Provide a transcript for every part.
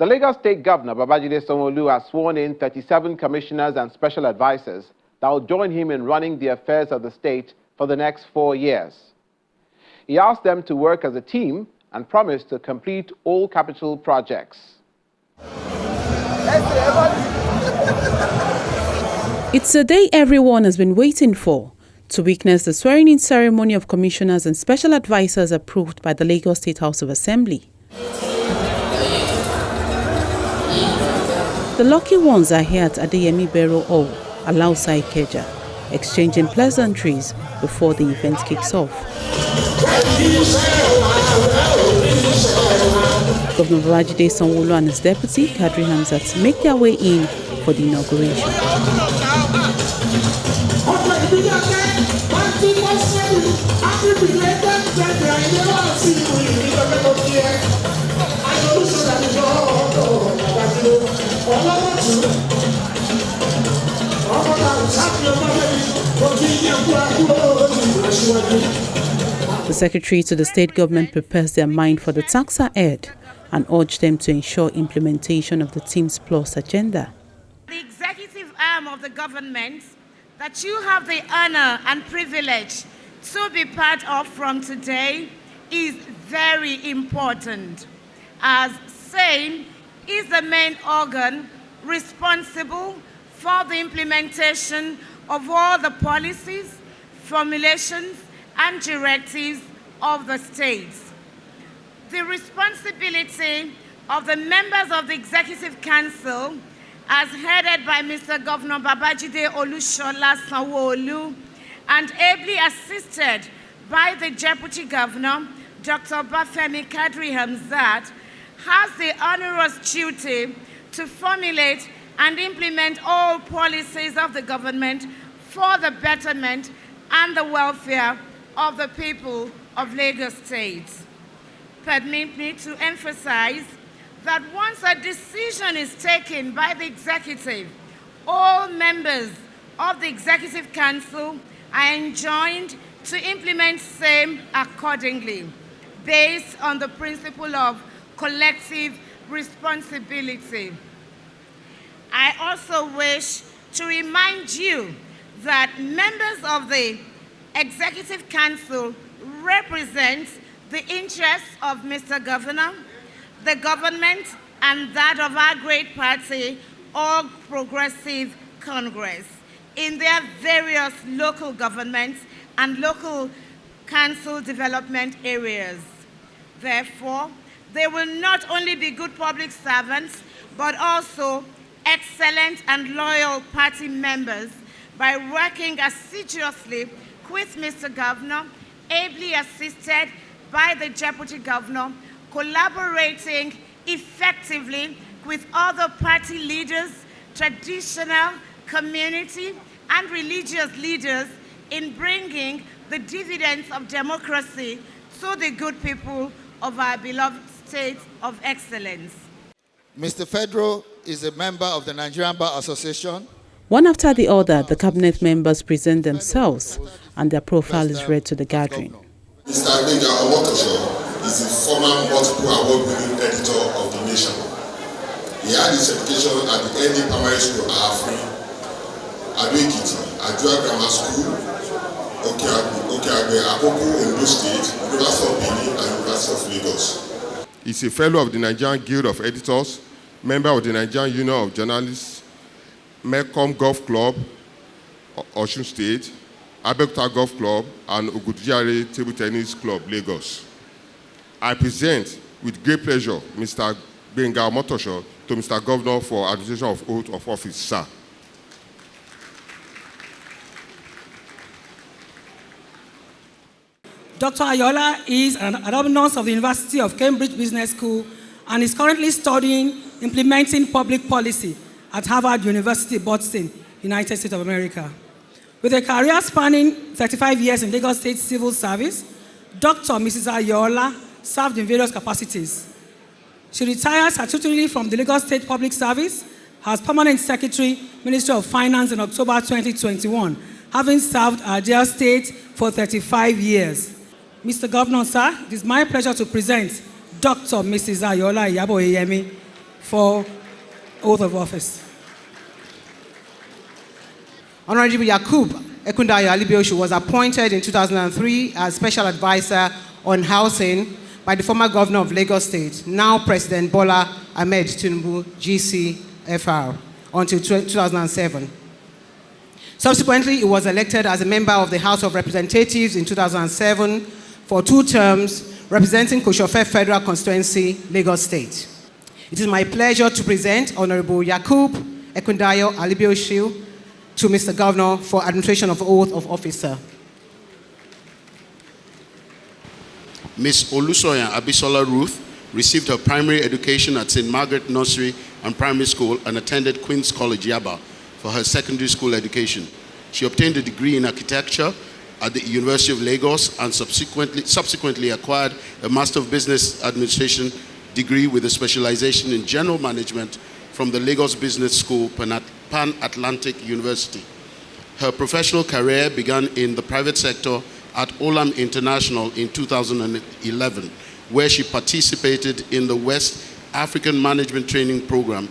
The Lagos State Governor, Babajide Sanwo-Olu, has sworn in 37 commissioners and special advisors that will join him in running the affairs of the state for the next 4 years. He asked them to work as a team and promised to complete all capital projects. It's a day everyone has been waiting for, to witness the swearing-in ceremony of commissioners and special advisors approved by the Lagos State House of Assembly. The lucky ones are here at Adeyemi Bero Hall, Alausa Ikeja, exchanging pleasantries before the event kicks off. Governor Babajide Sanwo-Olu and his deputy, Kadri Hamzat, make their way in for the inauguration. The secretary to the state government prepares their mind for the task ahead and urged them to ensure implementation of the Teams Plus agenda. The executive arm of the government that you have the honor and privilege to be part of from today is very important, as same is the main organ responsible for the implementation of all the policies, formulations, and directives of the states. The responsibility of the members of the Executive Council, as headed by Mr. Governor Babajide Olushola Sanwo-Olu and ably assisted by the Deputy Governor, Dr. Bafemi Kadri Hamzat, has the onerous duty to formulate and implement all policies of the government for the betterment and the welfare of the people of Lagos State. Permit me to emphasize that once a decision is taken by the executive, all members of the Executive Council are enjoined to implement same accordingly, based on the principle of collective responsibility. I also wish to remind you that members of the Executive Council represent the interests of Mr. Governor, the government, and that of our great party, All Progressive Congress, in their various local governments and local council development areas. Therefore, they will not only be good public servants, but also excellent and loyal party members by working assiduously with Mr. Governor, ably assisted by the Deputy Governor, collaborating effectively with other party leaders, traditional, community, and religious leaders in bringing the dividends of democracy to the good people of our beloved state of excellence. Mr. Fedro is a member of the Nigerian Bar Association. One after the other, the cabinet members present themselves and their profile is read to the gathering. Mr. Sanwo-Olu is the former multiple award-winning editor of The Nation. He had his education at the ND Primary School, Afri, Ado-Ekiti, Adua Grammar School, Okeagbe, Akoko, Ondo State, University of Benin, and University of Lagos. He's a fellow of the Nigerian Guild of Editors, member of the Nigerian Union of Journalists, Mecom Golf Club, Osun State, Abeokuta Golf Club, and Ogudujare Table Tennis Club, Lagos. I present with great pleasure Mr. Gbenga Omotosho to Mr. Governor for administration of oath of office, sir. Dr. Ayola is an alumnus of the University of Cambridge Business School and is currently studying implementing public policy at Harvard University, Boston, United States of America. With a career spanning 35 years in Lagos State Civil Service, Dr. Mrs. Ayola served in various capacities. She retired statutorily from the Lagos State Public Service as Permanent Secretary, Ministry of Finance in October 2021, having served our dear state for 35 years. Mr. Governor, sir, it is my pleasure to present Dr. Mrs. Ayola Iyabo Eyemi, for oath of office. Honorable Yakub Ekundayo Alibiosu was appointed in 2003 as Special Advisor on Housing by the former Governor of Lagos State, now President Bola Ahmed Tinubu, GCFR, until 2007. Subsequently, he was elected as a member of the House of Representatives in 2007 for 2 terms, representing Koshofe Federal Constituency, Lagos State. It is my pleasure to present Honorable Yakub Ekundayo Alibiosu to Mr. Governor for administration of oath of office. Ms. Olusoyan Abisola Ruth received her primary education at St. Margaret Nursery and Primary School and attended Queen's College, Yaba, for her secondary school education. She obtained a degree in architecture at the University of Lagos and subsequently acquired a Master of Business Administration degree with a specialization in general management from the Lagos Business School, Pan-Atlantic University. Her professional career began in the private sector at Olam International in 2011, where she participated in the West African Management Training Program.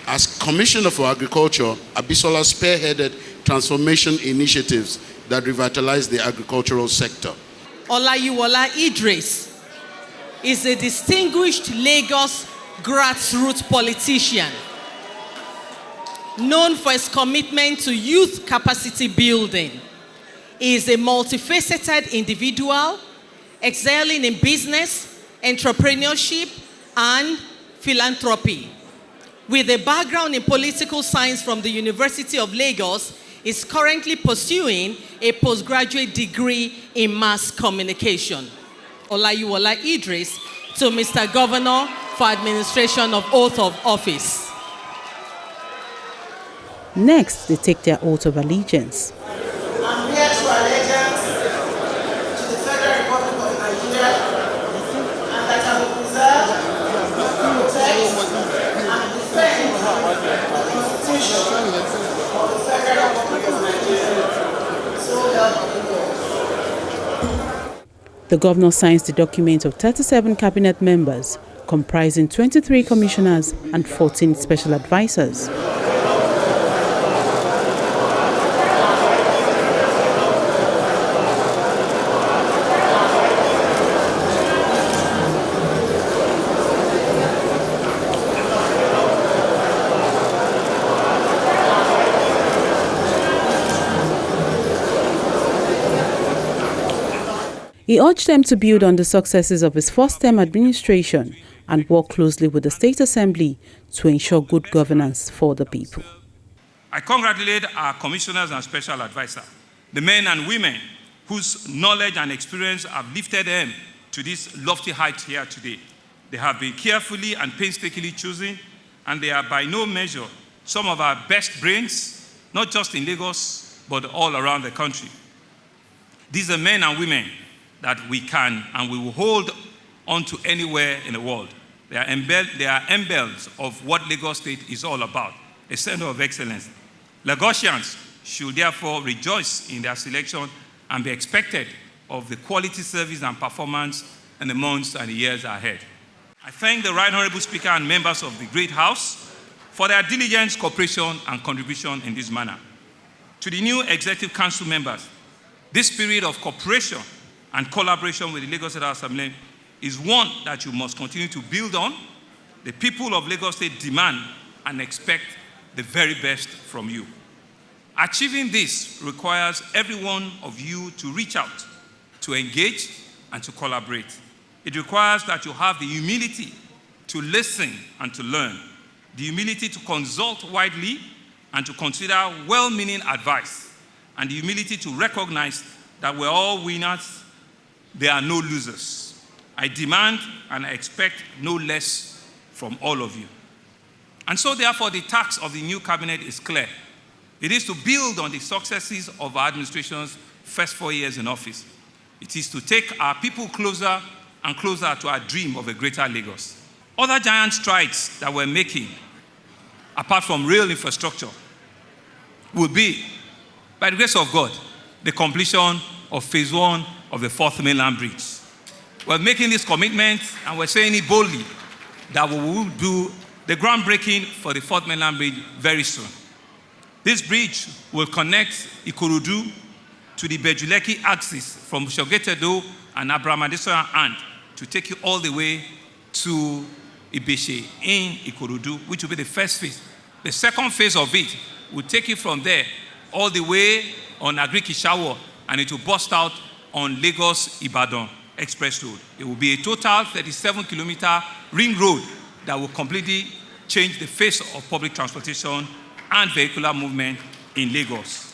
As Commissioner for Agriculture, Abisola spearheaded transformation initiatives that revitalized the agricultural sector. Olayiwola Idris is a distinguished Lagos grassroots politician, known for his commitment to youth capacity building. He is a multifaceted individual, excelling in business, entrepreneurship, and philanthropy. With a background in political science from the University of Lagos, he is currently pursuing a postgraduate degree in mass communication. Olayiwola Idris to Mr. Governor for administration of oath of office. Next, they take their oath of allegiance. I'm here to allegiance to the Federal Republic of Nigeria, and that I will preserve, protect, and defend the Constitution of the Federal Republic of Nigeria. So help me God. The governor signs the document of 37 cabinet members, comprising 23 commissioners and 14 special advisors. He urged them to build on the successes of his first-term administration and work closely with the State Assembly to ensure good governance for the people. I congratulate our commissioners and special advisors, the men and women whose knowledge and experience have lifted them to this lofty height here today. They have been carefully and painstakingly chosen, and they are by no measure some of our best brains, not just in Lagos, but all around the country. These are men and women that we can and we will hold on to anywhere in the world. They are emblems of what Lagos State is all about, a center of excellence. Lagosians should therefore rejoice in their selection and be expected of the quality service and performance in the months and the years ahead. I thank the Right Honorable Speaker and members of the Great House for their diligence, cooperation, and contribution in this manner. To the new Executive Council members, this spirit of cooperation and collaboration with the Lagos State Assembly is one that you must continue to build on. The people of Lagos State demand and expect the very best from you. Achieving this requires every one of you to reach out, to engage, and to collaborate. It requires that you have the humility to listen and to learn, the humility to consult widely and to consider well-meaning advice, and the humility to recognize that we're all winners. There are no losers. I demand and I expect no less from all of you. And so therefore the task of the new cabinet is clear. It is to build on the successes of our administration's first 4 years in office. It is to take our people closer and closer to our dream of a greater Lagos. Other giant strides that we're making, apart from real infrastructure, will be, by the grace of God, the completion of phase 1 of the 4th mainland bridge. We're making this commitment and we're saying it boldly that we will do the groundbreaking for the Fourth Mainland Bridge very soon. This bridge will connect Ikorodu to the Bejuleki axis from Shogetedo and Abramadesoya Ant to take you all the way to Ibeshe in Ikorodu, which will be the first phase. The second phase of it will take you from there all the way on Agric-Ishawo, and it will bust out on Lagos-Ibadan Express Road. It will be a total 37-kilometer ring road that will completely change the face of public transportation and vehicular movement in Lagos.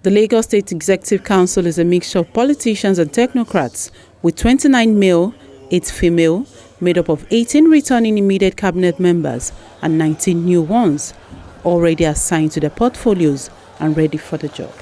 The Lagos State Executive Council is a mixture of politicians and technocrats, with 29 male, 8 female, made up of 18 returning immediate cabinet members and 19 new ones, already assigned to their portfolios and ready for the job.